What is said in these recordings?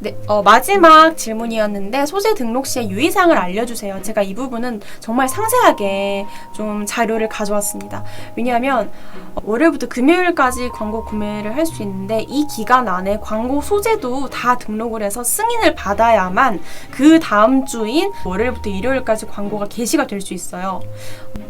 네, 마지막 질문이었는데 소재 등록 시에 유의사항을 알려주세요. 제가 이 부분은 정말 상세하게 좀 자료를 가져왔습니다. 왜냐하면 월요일부터 금요일까지 광고 구매를 할 수 있는데 이 기간 안에 광고 소재도 다 등록을 해서 승인을 받아야만 그 다음 주인 월요일부터 일요일까지 광고가 게시가 될 수 있어요.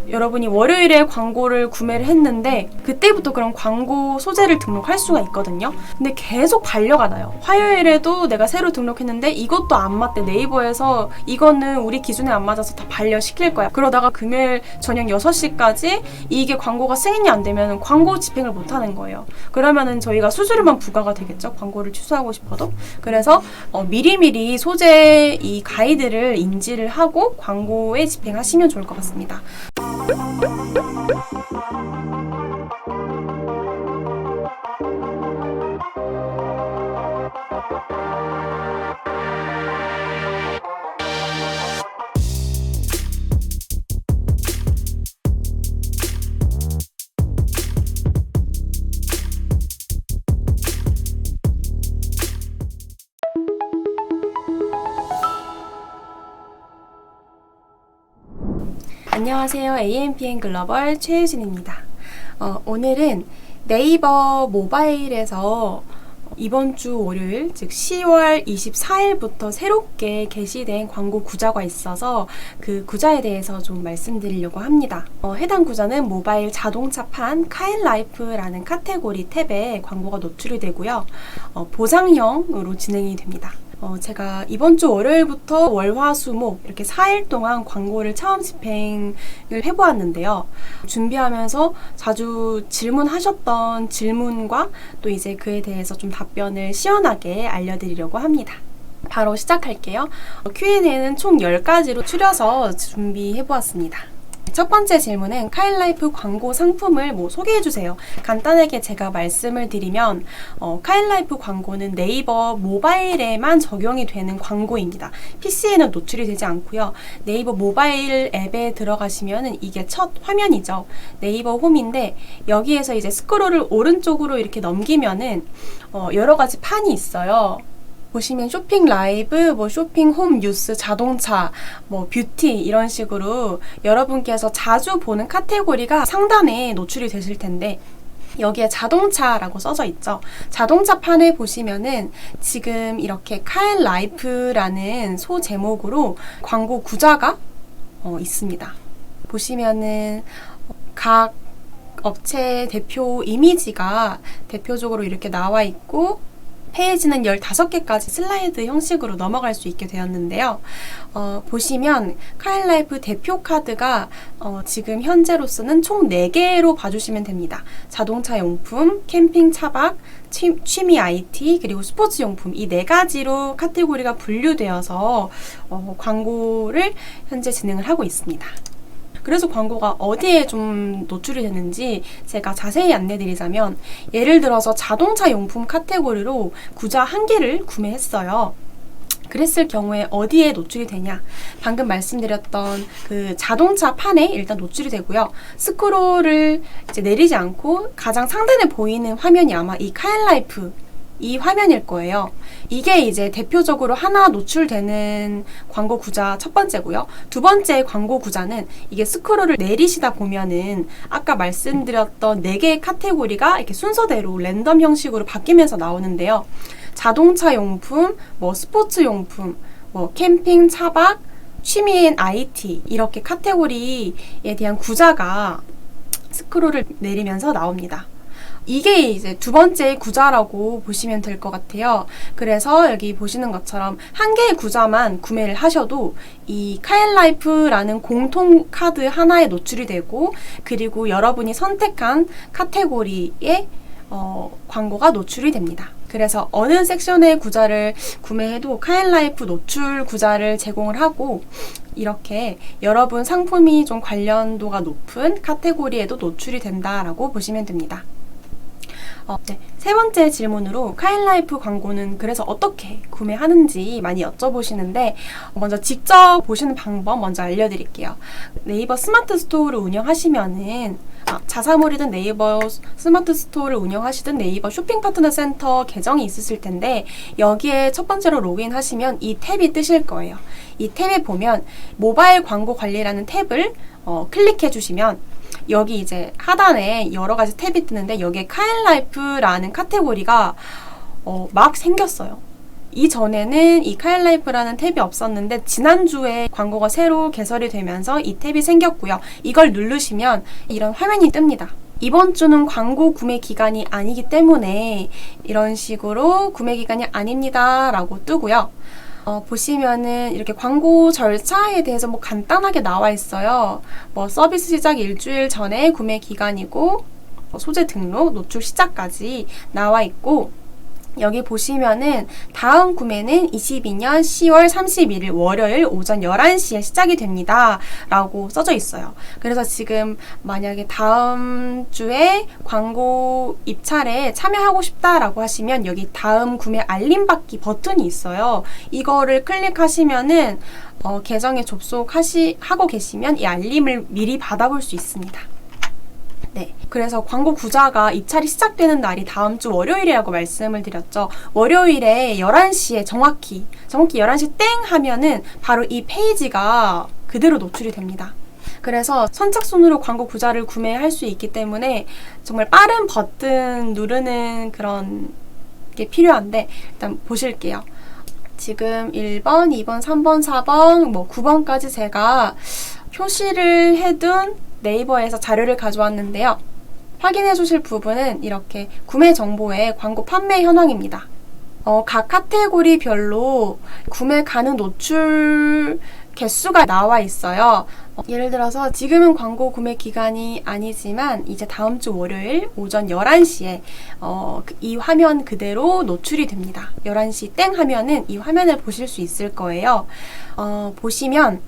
여러분이 월요일에 광고를 구매를 했는데 그때부터 그런 광고 소재를 등록할 수가 있거든요. 근데 계속 반려가 나요. 화요일에도 내가 새로 등록했는데 이것도 안 맞대. 네이버에서 이거는 우리 기준에 안 맞아서 다 반려시킬 거야. 그러다가 금요일 저녁 6시까지 이게 광고가 승인이 안 되면 광고 집행을 못 하는 거예요. 그러면은 저희가 수수료만 부과가 되겠죠. 광고를 취소하고 싶어도. 그래서 미리미리 소재 이 가이드를 인지를 하고 광고에 집행하시면 좋을 것 같습니다. 안녕하세요. AMPN 글로벌 최유진입니다. 오늘은 네이버 모바일에서 이번 주 월요일, 즉 10월 24일부터 새롭게 게시된 광고 구자가 있어서 그 구자에 대해서 좀 말씀드리려고 합니다. 해당 구자는 모바일 자동차판 카일라이프라는 카테고리 탭에 광고가 노출이 되고요. 보상형으로 진행이 됩니다. 제가 이번 주 월요일부터 월화수목 이렇게 4일 동안 광고를 처음 집행을 해보았는데요. 준비하면서 자주 질문하셨던 질문과 또 이제 그에 대해서 좀 답변을 시원하게 알려드리려고 합니다. 바로 시작할게요. Q&A는 총 10가지로 추려서 준비해보았습니다. 첫 번째 질문은 카일라이프 광고 상품을 소개해주세요. 간단하게 제가 말씀을 드리면 카일라이프 광고는 네이버 모바일에만 적용이 되는 광고입니다. PC에는 노출이 되지 않고요. 네이버 모바일 앱에 들어가시면 이게 첫 화면이죠. 네이버 홈인데 여기에서 이제 스크롤을 오른쪽으로 이렇게 넘기면은 여러 가지 판이 있어요. 보시면 쇼핑 라이브, 쇼핑 홈 뉴스, 자동차, 뷰티 이런 식으로 여러분께서 자주 보는 카테고리가 상단에 노출이 되실 텐데 여기에 자동차라고 써져 있죠. 자동차 판에 보시면은 지금 이렇게 카일라이프라는 소 제목으로 광고 구자가 있습니다. 보시면은 각 업체 대표 이미지가 대표적으로 이렇게 나와 있고 페이지는 15개까지 슬라이드 형식으로 넘어갈 수 있게 되었는데요. 보시면 카일라이프 대표 카드가 지금 현재로서는 총 4개로 봐주시면 됩니다. 자동차 용품, 캠핑 차박, 취미 IT, 그리고 스포츠 용품 이 4가지로 카테고리가 분류되어서 광고를 현재 진행을 하고 있습니다. 그래서 광고가 어디에 좀 노출이 되는지 제가 자세히 안내드리자면 예를 들어서 자동차 용품 카테고리로 구자 1개를 구매했어요. 그랬을 경우에 어디에 노출이 되냐? 방금 말씀드렸던 그 자동차 판에 일단 노출이 되고요. 스크롤을 이제 내리지 않고 가장 상단에 보이는 화면이 아마 이 카일라이프 이 화면일 거예요. 이게 이제 대표적으로 하나 노출되는 광고 구자 첫 번째고요. 두 번째 광고 구자는 이게 스크롤을 내리시다 보면은 아까 말씀드렸던 4개의 카테고리가 이렇게 순서대로 랜덤 형식으로 바뀌면서 나오는데요. 자동차 용품, 스포츠 용품, 캠핑, 차박, 취미 IT 이렇게 카테고리에 대한 구자가 스크롤을 내리면서 나옵니다. 이게 이제 두 번째 구자라고 보시면 될 것 같아요. 그래서 여기 보시는 것처럼 한 개의 구자만 구매를 하셔도 이 카일라이프라는 공통 카드 하나에 노출이 되고 그리고 여러분이 선택한 카테고리에 광고가 노출이 됩니다. 그래서 어느 섹션의 구자를 구매해도 카일라이프 노출 구자를 제공을 하고 이렇게 여러분 상품이 좀 관련도가 높은 카테고리에도 노출이 된다라고 보시면 됩니다. 네. 세 번째 질문으로 카일라이프 광고는 그래서 어떻게 구매하는지 많이 여쭤보시는데 먼저 직접 보시는 방법 먼저 알려드릴게요. 네이버 스마트 스토어를 운영하시면은 자사몰이든 네이버 스마트 스토어를 운영하시든 네이버 쇼핑 파트너 센터 계정이 있으실 텐데 여기에 첫 번째로 로그인하시면 이 탭이 뜨실 거예요. 이 탭에 보면 모바일 광고 관리라는 탭을 클릭해 주시면 여기 이제 하단에 여러 가지 탭이 뜨는데 여기에 카일라이프라는 카테고리가 막 생겼어요. 이전에는 이 카일라이프라는 탭이 없었는데 지난주에 광고가 새로 개설이 되면서 이 탭이 생겼고요. 이걸 누르시면 이런 화면이 뜹니다. 이번 주는 광고 구매 기간이 아니기 때문에 이런 식으로 구매 기간이 아닙니다 라고 뜨고요. 보시면은 이렇게 광고 절차에 대해서 뭐 간단하게 나와 있어요. 뭐 서비스 시작 일주일 전에 구매 기간이고 소재 등록, 노출 시작까지 나와 있고 여기 보시면은 다음 구매는 22년 10월 31일 월요일 오전 11시에 시작이 됩니다 라고 써져 있어요. 그래서 지금 만약에 다음 주에 광고 입찰에 참여하고 싶다라고 하시면 여기 다음 구매 알림 받기 버튼이 있어요. 이거를 클릭하시면은 계정에 접속하고 계시면 이 알림을 미리 받아볼 수 있습니다. 네, 그래서 광고 구자가 입찰이 시작되는 날이 다음 주 월요일이라고 말씀을 드렸죠. 월요일에 11시에 정확히 11시 땡 하면은 바로 이 페이지가 그대로 노출이 됩니다. 그래서 선착순으로 광고 구자를 구매할 수 있기 때문에 정말 빠른 버튼 누르는 그런 게 필요한데 일단 보실게요. 지금 1번, 2번, 3번, 4번, 뭐 9번까지 제가 표시를 해둔 네이버에서 자료를 가져왔는데요. 확인해 주실 부분은 이렇게 구매 정보의 광고 판매 현황입니다. 각 카테고리별로 구매 가능 노출 개수가 나와 있어요. 예를 들어서 지금은 광고 구매 기간이 아니지만 이제 다음 주 월요일 오전 11시에 이 화면 그대로 노출이 됩니다. 11시 땡 하면은 이 화면을 보실 수 있을 거예요. 보시면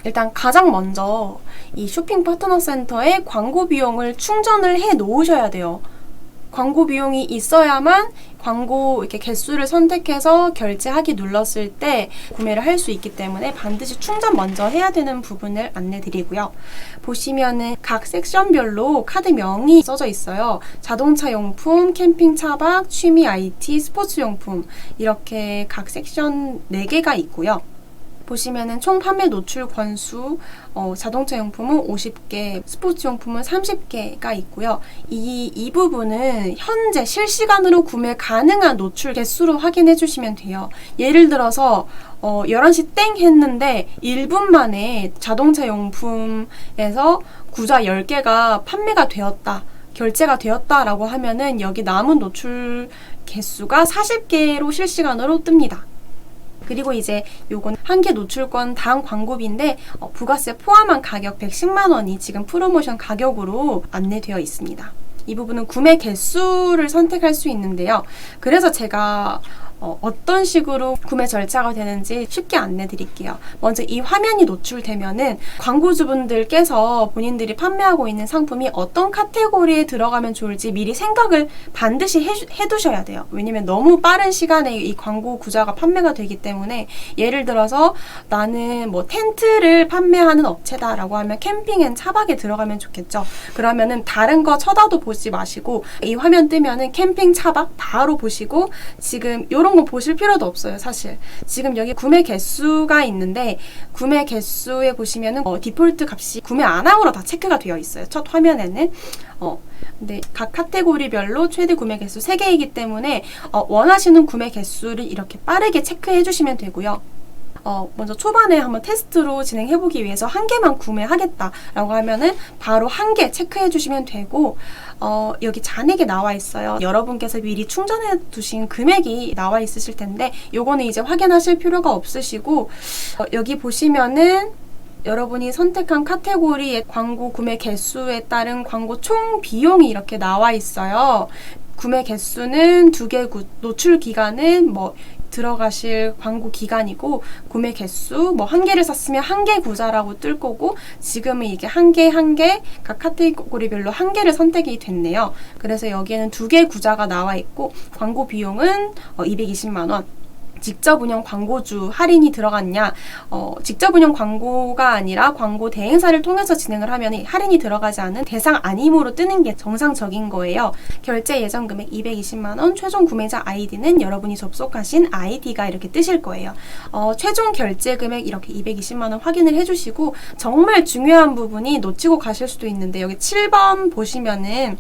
일단 가장 먼저 이 쇼핑 파트너 센터에 광고 비용을 충전을 해 놓으셔야 돼요. 광고 비용이 있어야만 광고 이렇게 개수를 선택해서 결제하기 눌렀을 때 구매를 할 수 있기 때문에 반드시 충전 먼저 해야 되는 부분을 안내 드리고요. 보시면은 각 섹션별로 카드명이 써져 있어요. 자동차 용품, 캠핑 차박, 취미 IT, 스포츠 용품 이렇게 각 섹션 4개가 있고요. 보시면은 총 판매 노출 건수 자동차 용품은 50개, 스포츠 용품은 30개가 있고요. 이 부분은 현재 실시간으로 구매 가능한 노출 개수로 확인해 주시면 돼요. 예를 들어서 11시 땡 했는데 1분 만에 자동차 용품에서 구자 10개가 판매가 되었다. 결제가 되었다라고 하면은 여기 남은 노출 개수가 40개로 실시간으로 뜹니다. 그리고 이제 요건 한 개 노출권 당 광고비인데 부가세 포함한 가격 110만 원이 지금 프로모션 가격으로 안내되어 있습니다. 이 부분은 구매 개수를 선택할 수 있는데요. 그래서 제가 어떤 식으로 구매 절차가 되는지 쉽게 안내 드릴게요. 먼저 이 화면이 노출되면은 광고주분들께서 본인들이 판매하고 있는 상품이 어떤 카테고리에 들어가면 좋을지 미리 생각을 반드시 해두셔야 돼요. 왜냐면 너무 빠른 시간에 이 광고 구자가 판매가 되기 때문에 예를 들어서 나는 뭐 텐트를 판매하는 업체다라고 하면 캠핑 앤 차박에 들어가면 좋겠죠. 그러면은 다른 거 쳐다도 보지 마시고 이 화면 뜨면은 캠핑 차박 바로 보시고 지금 요런 거 보실 필요도 없어요. 사실 지금 여기 구매 개수가 있는데 구매 개수에 보시면은 디폴트 값이 구매 안 함으로 다 체크가 되어 있어요. 첫 화면에는 근데 각 카테고리별로 최대 구매 개수 3개이기 때문에 원하시는 구매 개수를 이렇게 빠르게 체크해 주시면 되고요. 먼저 초반에 한번 테스트로 진행해보기 위해서 한 개만 구매하겠다라고 하면은 바로 한 개 체크해 주시면 되고 여기 잔액이 나와 있어요. 여러분께서 미리 충전해 두신 금액이 나와 있으실 텐데 요거는 이제 확인하실 필요가 없으시고 여기 보시면은 여러분이 선택한 카테고리의 광고 구매 개수에 따른 광고 총 비용이 이렇게 나와 있어요. 구매 개수는 2개, 노출 기간은 뭐 들어가실 광고 기간이고 구매 개수 뭐 1개를 샀으면 1개 구자라고 뜰 거고 지금은 이게 1개 각 카테고리별로 1개를 선택이 됐네요. 그래서 여기에는 2개 구자가 나와 있고 광고 비용은 220만 원 직접 운영 광고주 할인이 들어갔냐? 직접 운영 광고가 아니라 광고 대행사를 통해서 진행을 하면 할인이 들어가지 않은 대상 아님으로 뜨는 게 정상적인 거예요. 결제 예정 금액 220만 원, 최종 구매자 아이디는 여러분이 접속하신 아이디가 이렇게 뜨실 거예요. 최종 결제 금액 이렇게 220만 원 확인을 해주시고, 정말 중요한 부분이 놓치고 가실 수도 있는데, 여기 7번 보시면은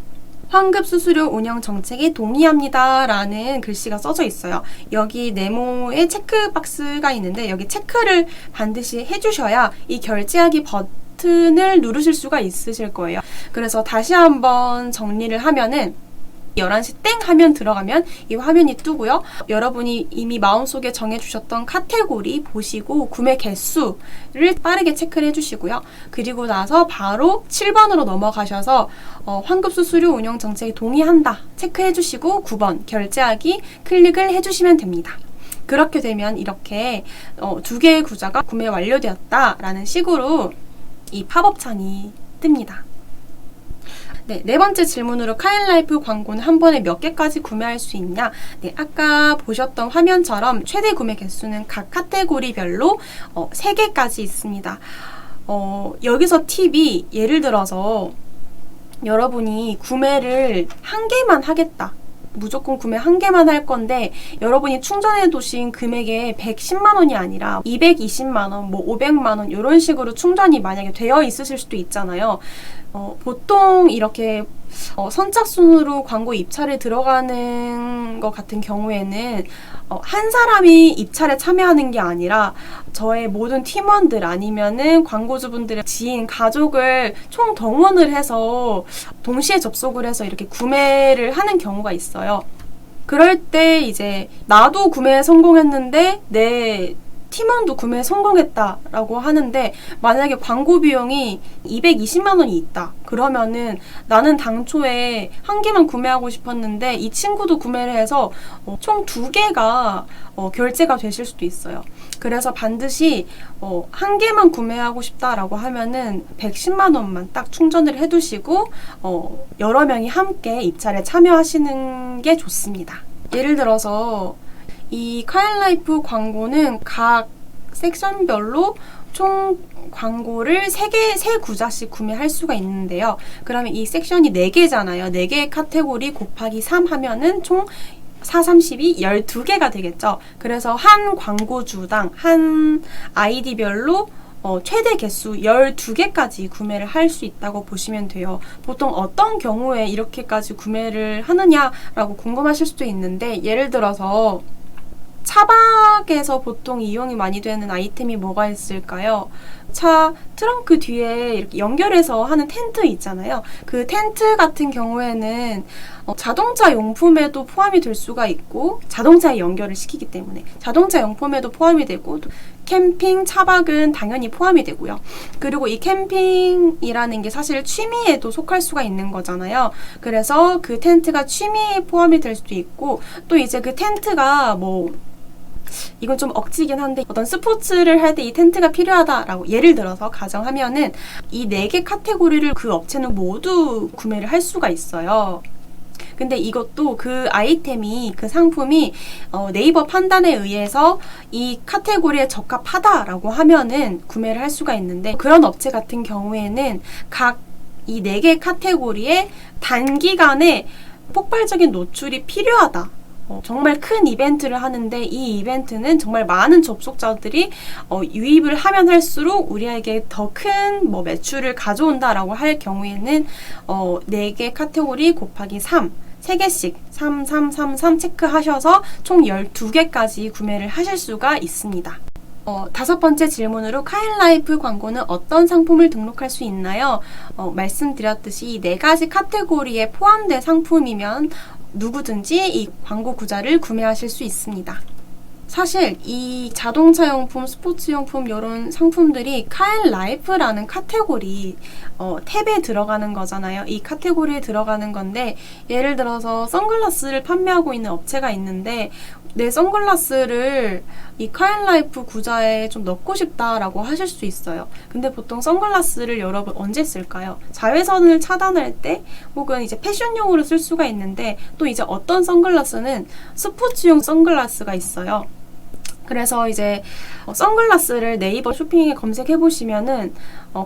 환급 수수료 운영 정책에 동의합니다 라는 글씨가 써져 있어요. 여기 네모에 체크박스가 있는데 여기 체크를 반드시 해주셔야 이 결제하기 버튼을 누르실 수가 있으실 거예요. 그래서 다시 한번 정리를 하면은 11시 땡 하면 들어가면 이 화면이 뜨고요. 여러분이 이미 마음속에 정해주셨던 카테고리 보시고 구매 개수를 빠르게 체크를 해주시고요. 그리고 나서 바로 7번으로 넘어가셔서 환급 수수료 운영 정책에 동의한다 체크해주시고 9번 결제하기 클릭을 해주시면 됩니다. 그렇게 되면 이렇게 두 개의 구좌가 구매 완료되었다라는 식으로 이 팝업 창이 뜹니다. 네 번째 질문으로 카일라이프 광고는 한 번에 몇 개까지 구매할 수 있냐? 네, 아까 보셨던 화면처럼 최대 구매 개수는 각 카테고리별로 3개까지 있습니다. 여기서 팁이 예를 들어서 여러분이 구매를 한 개만 하겠다. 무조건 구매 한 개만 할 건데 여러분이 충전해 두신 금액에 110만 원이 아니라 220만 원, 500만 원 이런 식으로 충전이 만약에 되어 있으실 수도 있잖아요. 보통 이렇게 선착순으로 광고 입찰에 들어가는 것 같은 경우에는 한 사람이 입찰에 참여하는 게 아니라 저의 모든 팀원들 아니면은 광고주분들의 지인, 가족을 총 동원을 해서 동시에 접속을 해서 이렇게 구매를 하는 경우가 있어요. 그럴 때 이제 나도 구매에 성공했는데 내 팀원도 구매에 성공했다라고 하는데 만약에 광고 비용이 220만 원이 있다. 그러면은 나는 당초에 한 개만 구매하고 싶었는데 이 친구도 구매를 해서 총 2개가 결제가 되실 수도 있어요. 그래서 반드시 한 개만 구매하고 싶다라고 하면은 110만 원만 딱 충전을 해두시고 여러 명이 함께 입찰에 참여하시는 게 좋습니다. 예를 들어서 이 카일라이프 광고는 각 섹션별로 총 광고를 3 구좌씩 구매할 수가 있는데요. 그러면 이 섹션이 4개잖아요. 4개의 카테고리 곱하기 3 하면은 총 4, 32, 12개가 되겠죠. 그래서 한 광고주당 한 아이디별로 최대 개수 12개까지 구매를 할 수 있다고 보시면 돼요. 보통 어떤 경우에 이렇게까지 구매를 하느냐라고 궁금하실 수도 있는데 예를 들어서 차박에서 보통 이용이 많이 되는 아이템이 뭐가 있을까요? 차 트렁크 뒤에 이렇게 연결해서 하는 텐트 있잖아요. 그 텐트 같은 경우에는 자동차 용품에도 포함이 될 수가 있고 자동차에 연결을 시키기 때문에 자동차 용품에도 포함이 되고 캠핑, 차박은 당연히 포함이 되고요. 그리고 이 캠핑이라는 게 사실 취미에도 속할 수가 있는 거잖아요. 그래서 그 텐트가 취미에 포함이 될 수도 있고 또 이제 그 텐트가 이건 좀 억지긴 한데 어떤 스포츠를 할 때 이 텐트가 필요하다라고 예를 들어서 가정하면은 이 4개 카테고리를 그 업체는 모두 구매를 할 수가 있어요. 근데 이것도 그 아이템이 그 상품이 네이버 판단에 의해서 이 카테고리에 적합하다라고 하면은 구매를 할 수가 있는데 그런 업체 같은 경우에는 각 이 4개 카테고리에 단기간에 폭발적인 노출이 필요하다. 정말 큰 이벤트를 하는데 이 이벤트는 정말 많은 접속자들이 유입을 하면 할수록 우리에게 더 큰 매출을 가져온다라고 할 경우에는 4개 카테고리 곱하기 3 3개씩 3, 3, 3, 3 체크하셔서 총 12개까지 구매를 하실 수가 있습니다. 5번째 질문으로 카일라이프 광고는 어떤 상품을 등록할 수 있나요? 말씀드렸듯이 이 4가지 카테고리에 포함된 상품이면 누구든지 이 광고 구좌를 구매하실 수 있습니다. 사실 이 자동차용품, 스포츠용품 이런 상품들이 카일라이프라는 카테고리 탭에 들어가는 거잖아요. 이 카테고리에 들어가는 건데 예를 들어서 선글라스를 판매하고 있는 업체가 있는데 내 선글라스를 이 카일라이프 구좌에 좀 넣고 싶다라고 하실 수 있어요. 근데 보통 선글라스를 여러분 언제 쓸까요? 자외선을 차단할 때 혹은 이제 패션용으로 쓸 수가 있는데 또 이제 어떤 선글라스는 스포츠용 선글라스가 있어요. 그래서 이제 선글라스를 네이버 쇼핑에 검색해 보시면은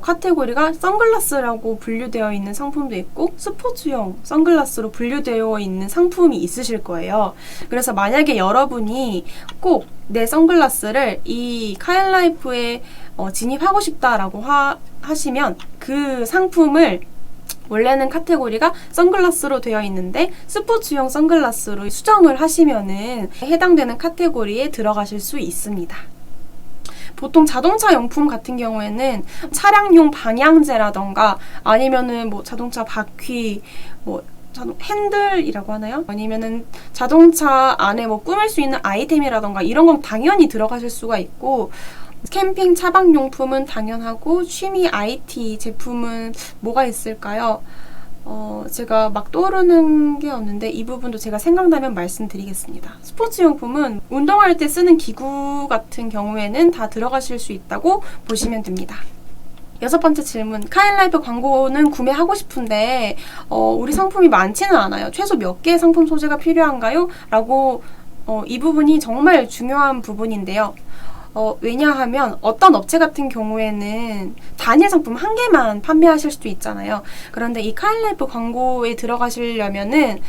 카테고리가 선글라스라고 분류되어 있는 상품도 있고 스포츠용 선글라스로 분류되어 있는 상품이 있으실 거예요. 그래서 만약에 여러분이 꼭 내 선글라스를 이 카엘라이프에 진입하고 싶다라고 하시면 그 상품을 원래는 카테고리가 선글라스로 되어 있는데 스포츠용 선글라스로 수정을 하시면은 해당되는 카테고리에 들어가실 수 있습니다. 보통 자동차 용품 같은 경우에는 차량용 방향제라던가 아니면은 뭐 자동차 바퀴, 뭐 핸들이라고 하나요? 아니면은 자동차 안에 뭐 꾸밀 수 있는 아이템이라던가 이런 건 당연히 들어가실 수가 있고, 캠핑 차박용품은 당연하고 취미 IT 제품은 뭐가 있을까요? 제가 막 떠오르는 게 없는데 이 부분도 제가 생각나면 말씀드리겠습니다. 스포츠용품은 운동할 때 쓰는 기구 같은 경우에는 다 들어가실 수 있다고 보시면 됩니다. 6번째 질문. 카엘라이프 광고는 구매하고 싶은데 우리 상품이 많지는 않아요. 최소 몇 개의 상품 소재가 필요한가요? 라고 이 부분이 정말 중요한 부분인데요. 왜냐하면 어떤 업체 같은 경우에는 단일 상품 한 개만 판매하실 수도 있잖아요. 그런데 이 카엘라이프 광고에 들어가시려면은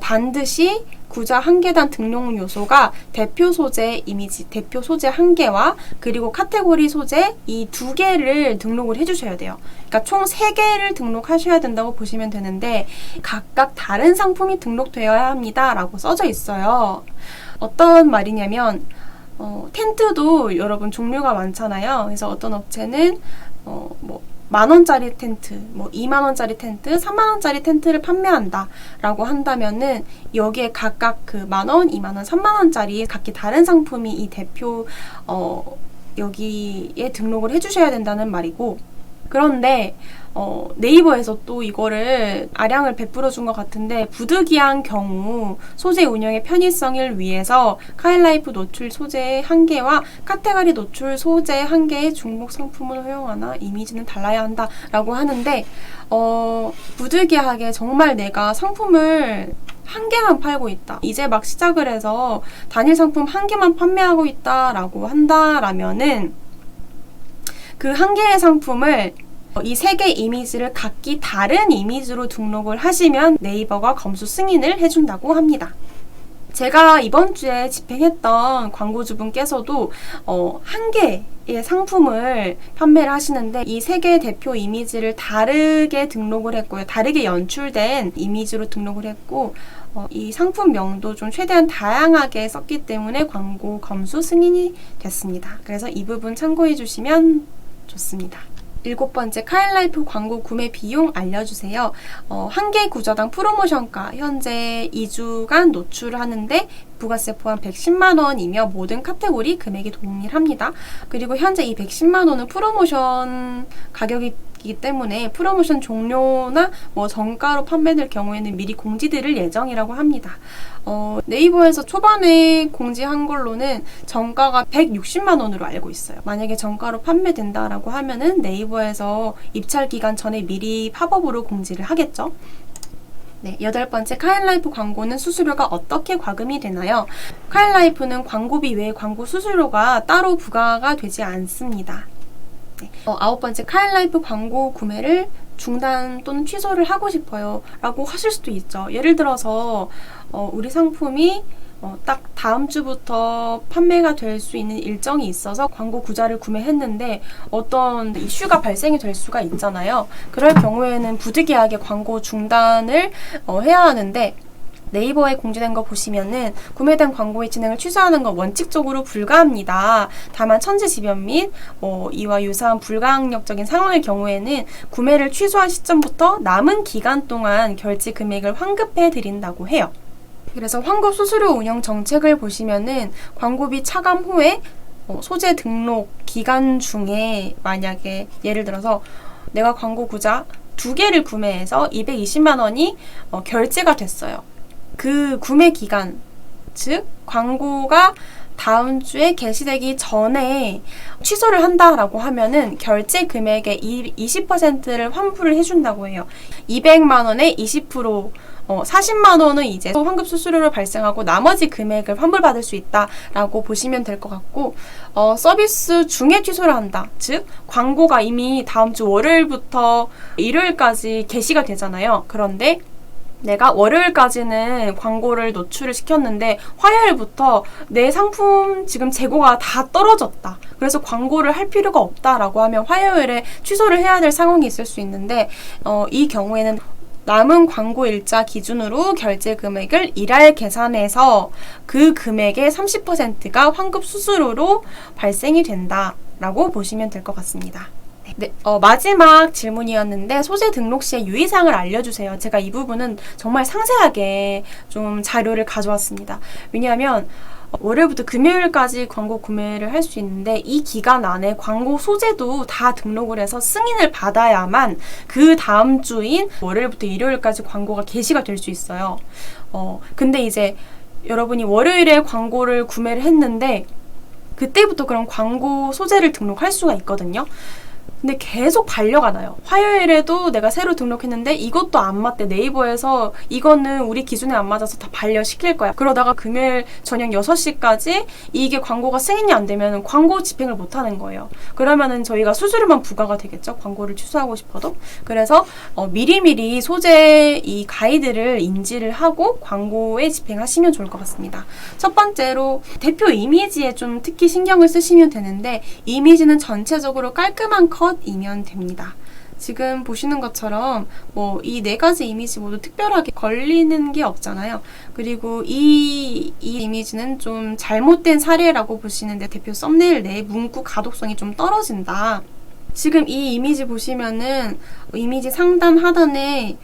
반드시 구자 한 계단 등록 요소가 대표 소재 이미지, 대표 소재 한 개와 그리고 카테고리 소재 이 2개를 등록을 해주셔야 돼요. 그러니까 총 3개를 등록하셔야 된다고 보시면 되는데 각각 다른 상품이 등록되어야 합니다 라고 써져 있어요. 어떤 말이냐면 텐트도 여러분 종류가 많잖아요. 그래서 어떤 업체는 뭐 10,000원짜리 텐트, 뭐 20,000원짜리 텐트, 30,000원짜리 텐트를 판매한다 라고 한다면은 여기에 각각 그 10,000원, 20,000원, 30,000원짜리 각기 다른 상품이 이 대표 여기에 등록을 해주셔야 된다는 말이고, 그런데 네이버에서 또 이거를 아량을 베풀어 준 것 같은데 부득이한 경우 소재 운영의 편의성을 위해서 카엘라이프 노출 소재 1개와 카테고리 노출 소재 1개의 중복 상품을 허용하나 이미지는 달라야 한다 라고 하는데 부득이하게 정말 내가 상품을 1개만 팔고 있다. 이제 막 시작을 해서 단일 상품 1개만 판매하고 있다 라고 한다라면은 그 1개의 상품을 이 3개 이미지를 각기 다른 이미지로 등록을 하시면 네이버가 검수 승인을 해준다고 합니다. 제가 이번 주에 집행했던 광고주분께서도 1개의 상품을 판매를 하시는데 이 3개의 대표 이미지를 다르게 등록을 했고요. 다르게 연출된 이미지로 등록을 했고 이 상품명도 좀 최대한 다양하게 썼기 때문에 광고 검수 승인이 됐습니다. 그래서 이 부분 참고해 주시면 좋습니다. 7번째, 카엘라이프 광고 구매 비용 알려주세요. 한 개 구저당 프로모션가 현재 2주간 노출을 하는데 부가세 포함 110만 원이며 모든 카테고리 금액이 동일합니다. 그리고 현재 이 110만 원은 프로모션 가격이기 때문에 프로모션 종료나 뭐 정가로 판매될 경우에는 미리 공지드릴 예정이라고 합니다. 네이버에서 초반에 공지한 걸로는 정가가 160만 원으로 알고 있어요. 만약에 정가로 판매된다라고 하면은 네이버에서 입찰 기간 전에 미리 팝업으로 공지를 하겠죠. 네, 8번째, 카엘라이프 광고는 수수료가 어떻게 과금이 되나요? 카엘라이프는 광고비 외에 광고 수수료가 따로 부과가 되지 않습니다. 네. 9번째, 카엘라이프 광고 구매를 중단 또는 취소를 하고 싶어요 라고 하실 수도 있죠. 예를 들어서 우리 상품이 딱 다음 주부터 판매가 될 수 있는 일정이 있어서 광고 구자를 구매했는데 어떤 이슈가 발생이 될 수가 있잖아요. 그럴 경우에는 부득이하게 광고 중단을 해야 하는데 네이버에 공지된 거 보시면은 구매된 광고의 진행을 취소하는 건 원칙적으로 불가합니다. 다만 천재지변 및 이와 유사한 불가항력적인 상황의 경우에는 구매를 취소한 시점부터 남은 기간 동안 결제 금액을 환급해 드린다고 해요. 그래서 환급 수수료 운영 정책을 보시면은 광고비 차감 후에 소재 등록 기간 중에 만약에 예를 들어서 내가 광고 구자 2개를 구매해서 220만 원이 결제가 됐어요. 그 구매 기간, 즉 광고가 다음 주에 게시되기 전에 취소를 한다라고 하면은 결제 금액의 20%를 환불을 해준다고 해요. 200만 원에 20%, 40만 원은 이제 환급 수수료로 발생하고 나머지 금액을 환불받을 수 있다라고 보시면 될 것 같고, 서비스 중에 취소를 한다. 즉, 광고가 이미 다음 주 월요일부터 일요일까지 게시가 되잖아요. 그런데 내가 월요일까지는 광고를 노출을 시켰는데 화요일부터 내 상품 지금 재고가 다 떨어졌다. 그래서 광고를 할 필요가 없다라고 하면 화요일에 취소를 해야 될 상황이 있을 수 있는데, 이 경우에는 남은 광고 일자 기준으로 결제 금액을 일할 계산해서 그 금액의 30%가 환급 수수료로 발생이 된다라고 보시면 될 것 같습니다. 네, 마지막 질문이었는데 소재 등록 시의 유의사항을 알려주세요. 제가 이 부분은 정말 상세하게 좀 자료를 가져왔습니다. 왜냐하면 월요일부터 금요일까지 광고 구매를 할 수 있는데 이 기간 안에 광고 소재도 다 등록을 해서 승인을 받아야만 그 다음 주인 월요일부터 일요일까지 광고가 게시가 될 수 있어요. 근데 이제 여러분이 월요일에 광고를 구매를 했는데 그때부터 그런 광고 소재를 등록할 수가 있거든요. 근데 계속 반려가 나요. 화요일에도 내가 새로 등록했는데 이것도 안 맞대. 네이버에서 이거는 우리 기준에 안 맞아서 다 반려시킬 거야. 그러다가 금요일 저녁 6시까지 이게 광고가 승인이 안 되면 광고 집행을 못 하는 거예요. 그러면은 저희가 수수료만 부과가 되겠죠. 광고를 취소하고 싶어도. 그래서 미리미리 소재 이 가이드를 인지를 하고 광고에 집행하시면 좋을 것 같습니다. 첫 번째로 대표 이미지에 좀 특히 신경을 쓰시면 되는데, 이미지는 전체적으로 깔끔한 컷이면 됩니다. 지금 보시는 것처럼 이 4가지 이미지 모두 특별하게 걸리는 게 없잖아요. 그리고 이 이미지는 좀 잘못된 사례라고 보시는데, 대표 썸네일 내 문구 가독성이 좀 떨어진다. 지금 이 이미지 보시면은 이미지 상단 하단에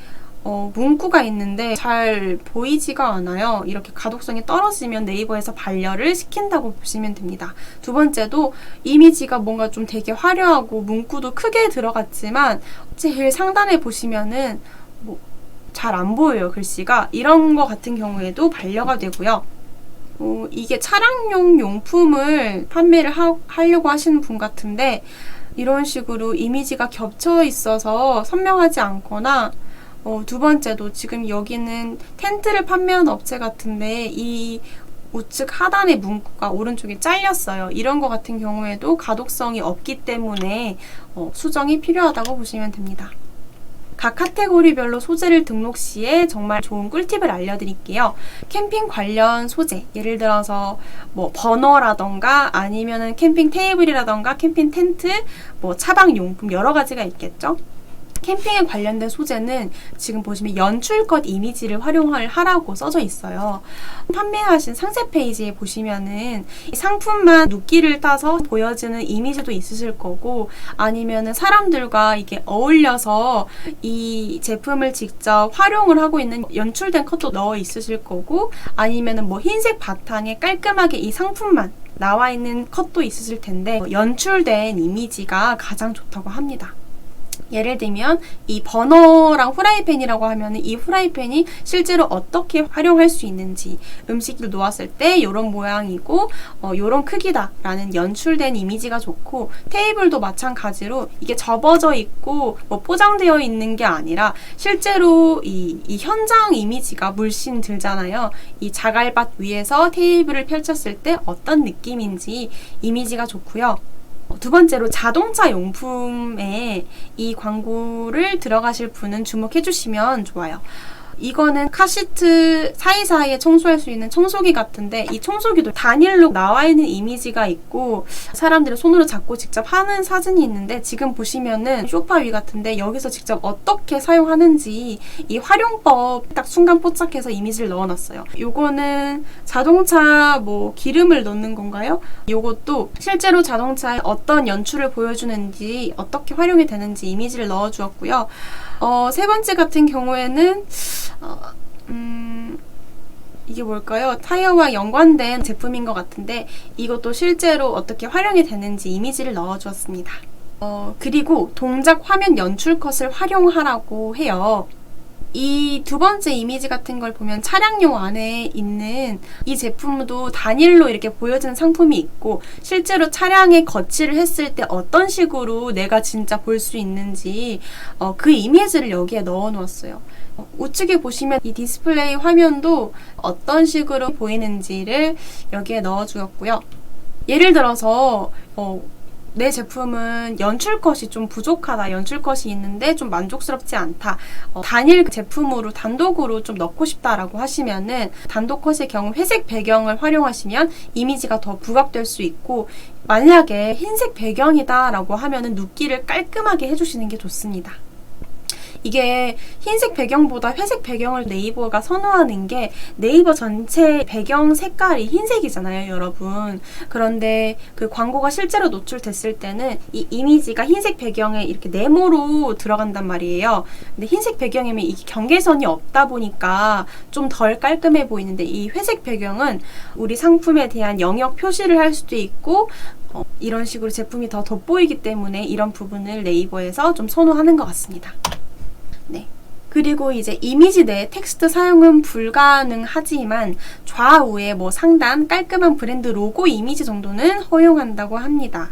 문구가 있는데 잘 보이지가 않아요. 이렇게 가독성이 떨어지면 네이버에서 반려를 시킨다고 보시면 됩니다. 두 번째도 이미지가 뭔가 좀 되게 화려하고 문구도 크게 들어갔지만 제일 상단에 보시면은 잘 안 보여요, 글씨가. 이런 거 같은 경우에도 반려가 되고요. 이게 차량용 용품을 판매를 하려고 하시는 분 같은데 이런 식으로 이미지가 겹쳐 있어서 선명하지 않거나, 두 번째도 지금 여기는 텐트를 판매하는 업체 같은데 이 우측 하단의 문구가 오른쪽에 잘렸어요. 이런 거 같은 경우에도 가독성이 없기 때문에 수정이 필요하다고 보시면 됩니다. 각 카테고리별로 소재를 등록 시에 정말 좋은 꿀팁을 알려드릴게요. 캠핑 관련 소재, 예를 들어서 버너라던가 아니면은 캠핑 테이블이라던가 캠핑 텐트, 차박 용품 여러 가지가 있겠죠. 캠핑에 관련된 소재는 지금 보시면 연출컷 이미지를 활용을 하라고 써져 있어요. 판매하신 상세 페이지에 보시면은 이 상품만 눕기를 따서 보여지는 이미지도 있으실 거고, 아니면은 사람들과 이게 어울려서 이 제품을 직접 활용을 하고 있는 연출된 컷도 넣어 있으실 거고, 아니면은 흰색 바탕에 깔끔하게 이 상품만 나와 있는 컷도 있으실 텐데 연출된 이미지가 가장 좋다고 합니다. 예를 들면 이 버너랑 후라이팬이라고 하면 이 후라이팬이 실제로 어떻게 활용할 수 있는지, 음식을 놓았을 때 이런 모양이고 이런 크기다라는 연출된 이미지가 좋고, 테이블도 마찬가지로 이게 접어져 있고 포장되어 있는 게 아니라 실제로 이 현장 이미지가 물씬 들잖아요. 이 자갈밭 위에서 테이블을 펼쳤을 때 어떤 느낌인지 이미지가 좋고요. 두 번째로 자동차 용품에 이 광고를 들어가실 분은 주목해 주시면 좋아요. 이거는 카시트 사이사이에 청소할 수 있는 청소기 같은데, 이 청소기도 단일로 나와 있는 이미지가 있고 사람들이 손으로 잡고 직접 하는 사진이 있는데, 지금 보시면은 소파 위 같은데 여기서 직접 어떻게 사용하는지 이 활용법 딱 순간 포착해서 이미지를 넣어놨어요. 요거는 자동차 기름을 넣는 건가요? 요것도 실제로 자동차에 어떤 연출을 보여주는지, 어떻게 활용이 되는지 이미지를 넣어주었고요. 세 번째 같은 경우에는 이게 뭘까요? 타이어와 연관된 제품인 것 같은데 이것도 실제로 어떻게 활용이 되는지 이미지를 넣어주었습니다. 그리고 동작 화면 연출 컷을 활용하라고 해요. 이 두 번째 이미지 같은 걸 보면 차량용 안에 있는 이 제품도 단일로 이렇게 보여지는 상품이 있고 실제로 차량에 거치를 했을 때 어떤 식으로 내가 진짜 볼 수 있는지 그 이미지를 여기에 넣어 놓았어요. 우측에 보시면 이 디스플레이 화면도 어떤 식으로 보이는지를 여기에 넣어 주었고요. 예를 들어서 내 제품은 연출 컷이 좀 부족하다, 연출 컷이 있는데 좀 만족스럽지 않다, 단일 제품으로 단독으로 좀 넣고 싶다라고 하시면은 단독 컷의 경우 회색 배경을 활용하시면 이미지가 더 부각될 수 있고, 만약에 흰색 배경이다 라고 하면은 눕기를 깔끔하게 해주시는 게 좋습니다. 이게 흰색 배경보다 회색 배경을 네이버가 선호하는 게 네이버 전체 배경 색깔이 흰색이잖아요, 여러분. 그런데 그 광고가 실제로 노출됐을 때는 이 이미지가 흰색 배경에 이렇게 네모로 들어간단 말이에요. 근데 흰색 배경이면 이게 경계선이 없다 보니까 좀 덜 깔끔해 보이는데, 이 회색 배경은 우리 상품에 대한 영역 표시를 할 수도 있고 이런 식으로 제품이 더 돋보이기 때문에 이런 부분을 네이버에서 좀 선호하는 것 같습니다. 네. 그리고 이제 이미지 내 텍스트 사용은 불가능하지만 좌우에 상단 깔끔한 브랜드 로고 이미지 정도는 허용한다고 합니다.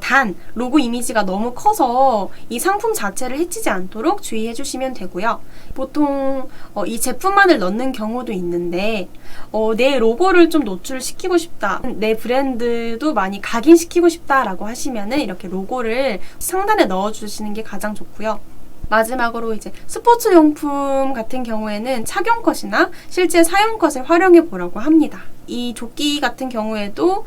단 로고 이미지가 너무 커서 이 상품 자체를 해치지 않도록 주의해 주시면 되고요. 보통 이 제품만을 넣는 경우도 있는데 내 로고를 좀 노출시키고 싶다, 내 브랜드도 많이 각인시키고 싶다라고 하시면은 이렇게 로고를 상단에 넣어주시는 게 가장 좋고요. 마지막으로 이제 스포츠용품 같은 경우에는 착용컷이나 실제 사용컷을 활용해 보라고 합니다. 이 조끼 같은 경우에도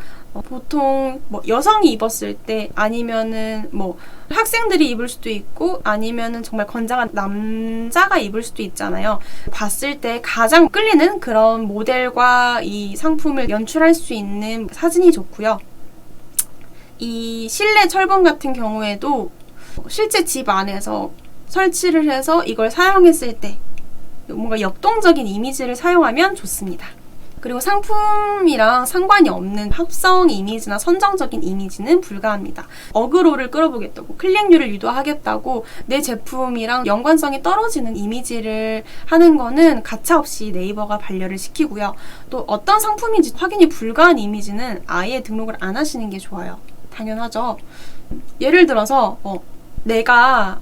보통 여성이 입었을 때, 아니면은 학생들이 입을 수도 있고, 아니면은 정말 건장한 남자가 입을 수도 있잖아요. 봤을 때 가장 끌리는 그런 모델과 이 상품을 연출할 수 있는 사진이 좋고요. 이 실내 철봉 같은 경우에도 실제 집 안에서 설치를 해서 이걸 사용했을 때 뭔가 역동적인 이미지를 사용하면 좋습니다. 그리고 상품이랑 상관이 없는 합성 이미지나 선정적인 이미지는 불가합니다. 어그로를 끌어보겠다고, 클릭률을 유도하겠다고 내 제품이랑 연관성이 떨어지는 이미지를 하는 거는 가차없이 네이버가 반려를 시키고요. 또 어떤 상품인지 확인이 불가한 이미지는 아예 등록을 안 하시는 게 좋아요. 당연하죠. 예를 들어서 내가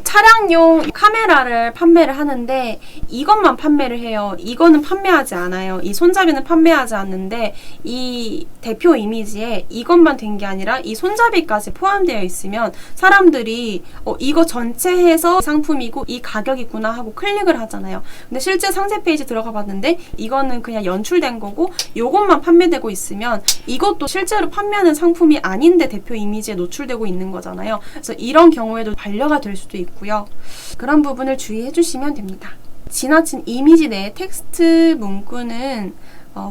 차량용 카메라를 판매를 하는데 이것만 판매를 해요. 이거는 판매하지 않아요. 이 손잡이는 판매하지 않는데 이 대표 이미지에 이것만 된 게 아니라 이 손잡이까지 포함되어 있으면 사람들이 이거 전체 해서 상품이고 이 가격이구나 하고 클릭을 하잖아요. 근데 실제 상세 페이지 들어가 봤는데 이거는 그냥 연출된 거고 요것만 판매되고 있으면 이것도 실제로 판매하는 상품이 아닌데 대표 이미지에 노출되고 있는 거잖아요. 그래서 이런 경우에도 반려가 될 수도 있고요. 그런 부분을 주의해 주시면 됩니다. 지나친 이미지 내 텍스트 문구는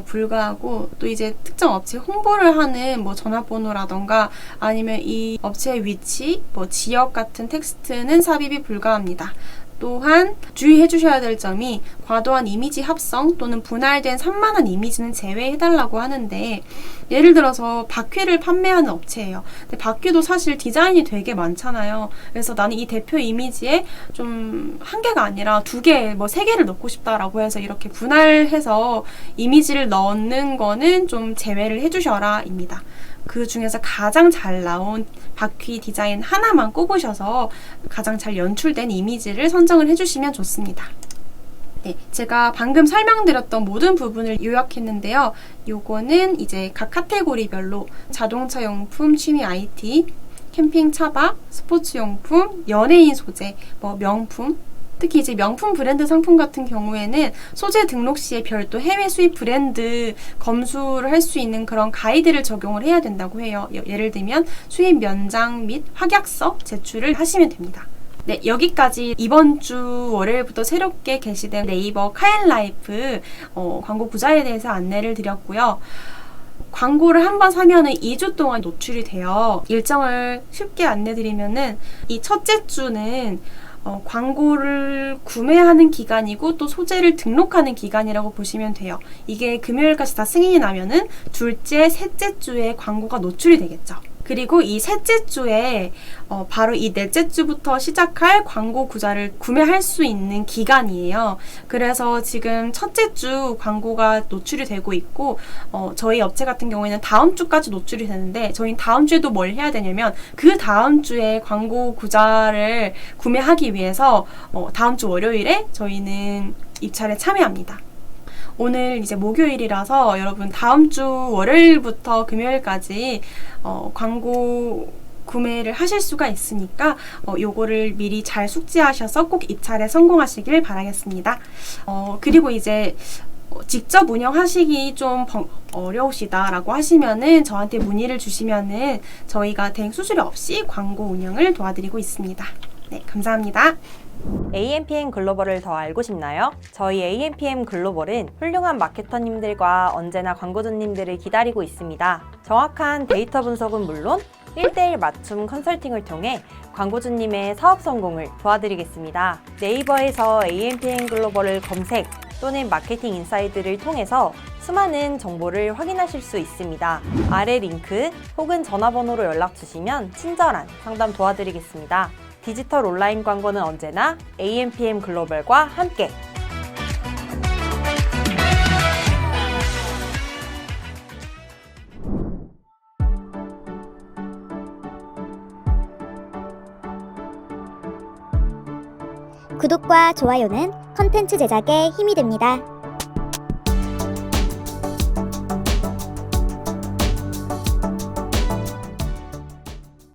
불가하고, 또 이제 특정 업체 홍보를 하는 전화번호라던가 아니면 이 업체의 위치, 지역 같은 텍스트는 삽입이 불가합니다. 또한 주의해 주셔야 될 점이 과도한 이미지 합성 또는 분할된 산만한 이미지는 제외해달라고 하는데, 예를 들어서 바퀴를 판매하는 업체예요. 근데 바퀴도 사실 디자인이 되게 많잖아요. 그래서 나는 이 대표 이미지에 좀 한 개가 아니라 두 개, 세 개를 넣고 싶다라고 해서 이렇게 분할해서 이미지를 넣는 거는 좀 제외를 해주셔라 입니다. 그 중에서 가장 잘 나온 바퀴 디자인 하나만 꼽으셔서 가장 잘 연출된 이미지를 선정을 해주시면 좋습니다. 네, 제가 방금 설명드렸던 모든 부분을 요약했는데요. 요거는 이제 각 카테고리별로 자동차 용품, 취미 IT, 캠핑 차박, 스포츠 용품, 연예인 소재, 명품, 특히 이제 명품 브랜드 상품 같은 경우에는 소재 등록 시에 별도 해외 수입 브랜드 검수를 할 수 있는 그런 가이드를 적용을 해야 된다고 해요. 예를 들면 수입 면장 및 확약서 제출을 하시면 됩니다. 네, 여기까지 이번 주 월요일부터 새롭게 게시된 네이버 카엔라이프 광고 부자에 대해서 안내를 드렸고요. 광고를 한번 사면은 2주 동안 노출이 돼요. 일정을 쉽게 안내드리면은 이 첫째 주는 광고를 구매하는 기간이고 또 소재를 등록하는 기간이라고 보시면 돼요. 이게 금요일까지 다 승인이 나면은 둘째, 셋째 주에 광고가 노출이 되겠죠. 그리고 이 셋째 주에 바로 이 넷째 주부터 시작할 광고 구자를 구매할 수 있는 기간이에요. 그래서 지금 첫째 주 광고가 노출이 되고 있고 저희 업체 같은 경우에는 다음 주까지 노출이 되는데 저희는 다음 주에도 뭘 해야 되냐면 그 다음 주에 광고 구자를 구매하기 위해서 다음 주 월요일에 저희는 입찰에 참여합니다. 오늘 이제 목요일이라서 여러분 다음 주 월요일부터 금요일까지 광고 구매를 하실 수가 있으니까 요거를 미리 잘 숙지하셔서 꼭 입찰에 성공하시길 바라겠습니다. 그리고 이제 직접 운영하시기 좀 어려우시다라고 하시면은 저한테 문의를 주시면은 저희가 대행 수수료 없이 광고 운영을 도와드리고 있습니다. 네, 감사합니다. AMPM 글로벌을 더 알고 싶나요? 저희 AMPM 글로벌은 훌륭한 마케터님들과 언제나 광고주님들을 기다리고 있습니다. 정확한 데이터 분석은 물론 1:1 맞춤 컨설팅을 통해 광고주님의 사업 성공을 도와드리겠습니다. 네이버에서 AMPM 글로벌을 검색 또는 마케팅 인사이드를 통해서 수많은 정보를 확인하실 수 있습니다. 아래 링크 혹은 전화번호로 연락 주시면 친절한 상담 도와드리겠습니다. 디지털 온라인 광고는 언제나 AMPM 글로벌과 함께. 구독과 좋아요는 컨텐츠 제작에 힘이 됩니다.